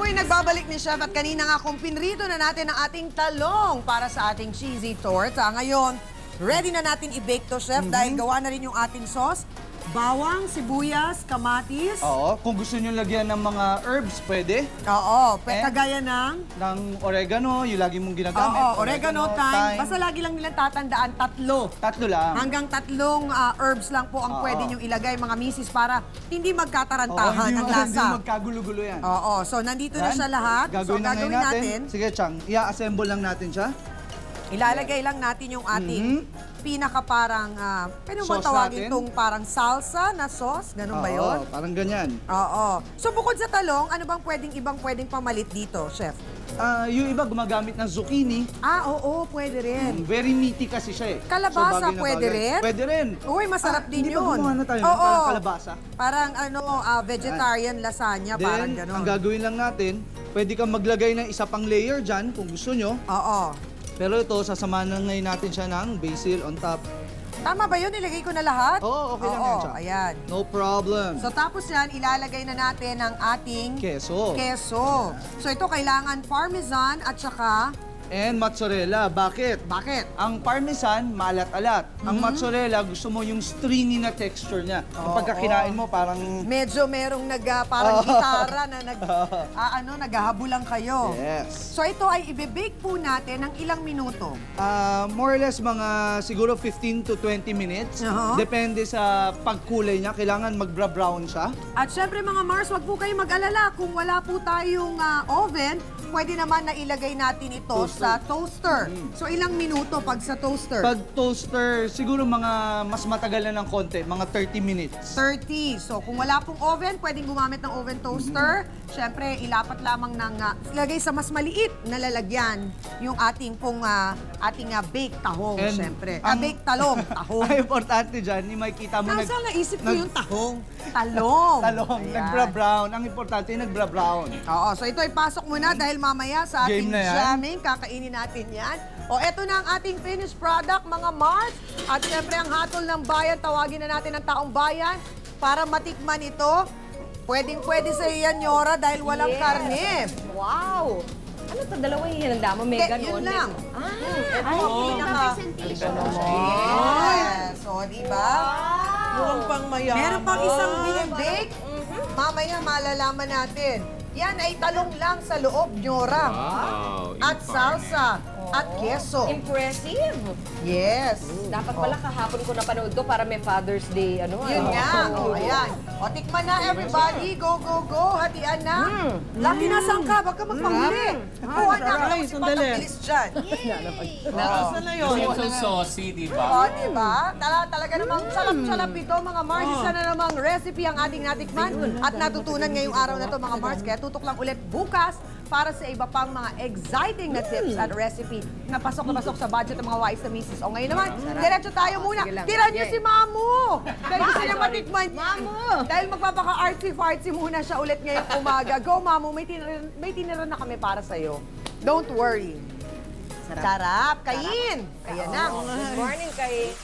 Muling nagbabalik ni Chef at kanina nga kung pinrito na natin ang ating talong para sa ating cheesy torta. Ngayon, ready na natin i-bake to, Chef, dahil gawa na rin yung ating sauce. Bawang, sibuyas, kamatis. Oo, kung gusto nyo lagyan ng mga herbs, pwede. Oo, kagaya ng... Ng oregano, yung lagi mong ginagamit. Oo, oregano, thyme. Basta lagi lang nilang tatandaan, tatlo. Tatlo lang. Hanggang tatlong herbs lang po ang pwede nyong ilagay, mga misis, para hindi magkatarantahan ang lasa. Hindi magkagulo-gulo yan. Oo, so nandito na siya lahat. Gagawin na ngayon natin. Sige, Chang, i-assemble lang natin siya. Ilalagay lang natin yung ating pinaka parang, pwede mo Sauce tawagin natin? itong parang salsa na sauce? Ganun ba yun? Oo, parang ganyan. Oo. So bukod sa talong, ano bang pwedeng pamalit dito, Chef? Yung iba gumagamit ng zucchini. Oo, pwede rin. Very meaty kasi siya eh. Kalabasa, bagay na pwede bagay. rin? Pwede rin. Uy, masarap din Hindi yun. ba gumawa na tayo ng Oo. parang kalabasa? Parang vegetarian lasagna, parang Then, gano'n. ang gagawin lang natin, pwede kang maglagay ng isa pang layer dyan kung gusto nyo. Oo. Pero ito, sasamahan na ngayon natin siya ng basil on top. Tama ba yun? Ilagay ko na lahat? Oo, okay lang yan, Chang. Ayan. No problem. So tapos yan, ilalagay na natin ang ating Keso. So ito kailangan parmesan at saka... And mozzarella. Bakit? Bakit? Ang parmesan, maalat-alat. Ang mozzarella, gusto mo yung stringy na texture niya. Kapag kinain mo, parang... Medyo merong parang gitara na naghahabulan kayo. Yes. So ito ay ibe-bake po natin ng ilang minuto. More or less mga siguro 15 to 20 minutes. Depende sa pagkulay niya. Kailangan magbra-brown siya. At syempre mga Mars, wag po kayo mag-alala. Kung wala po tayong oven, pwede naman na ilagay natin ito sa toaster. So ilang minuto pag sa toaster? Pag toaster, siguro mga mas matagal na ng konti, mga 30 minutes. 30. So kung wala pong oven, pwedeng gumamit ng oven toaster. Syempre, ilapat lamang ng ilagay sa mas maliit na lalagyan yung ating pong baked tahong, And syempre. ang- Baked talong, tahong. Ang importante dyan, makikita mo Nasa naisip ko yung tahong. Talong. talong, Ayan. nagbra-brown. Ang importante, nagbra-brown. Oo, so ito ay pasok muna dahil mamaya sa ating Game na yan. jamming, kakainin natin yan. O eto na ang ating finished product, mga Mars. At syempre ang hatol ng bayan, tawagin na natin ang taong bayan para matikman ito. Pwedeng-pwede sa iyan, Yora, dahil walang karne. Wow! Ano to? Dalawa yung hinanda mo? May ganon? Yun lang. Ito ang pinaka... Yes. So, diba? Mukhang pang mayaman. Meron pang isang bake. Mamaya malalaman natin. Yan ay talong lang sa loob, Nyora. At salsa. At keso. Impressive! Yes. Dapat pala kahapon ko napanood to para may Father's Day. Yun nga. O, ayan. O, tikman na everybody. Go, go, go. Hatian na. Laki na saan ka? Baka magpahuli. Kuha na. Ay, Kasi sandali. patabilis dyan. Nasaan na yun? So saucy, di ba? O, diba? Talaga namang salap-salap ito, mga Mars. Isa na namang recipe ang ating natikman. At natutunan ngayong araw na to, mga Mars. Kaya tutok lang ulit bukas para sa iba pang mga exciting na tips at recipe na pasok sa budget ng mga wise na misis. O ngayon naman, diretso tayo muna. Tira niyo si Mamu! Dahil gusto niya matikman. Mamu! Dahil magpapaka-artsy-fartsy muna siya ulit ngayong umaga. Go, Mamu! May tinira na kami para sa'yo. Don't worry. Sarap. Kain! Ayan na. Good morning kay...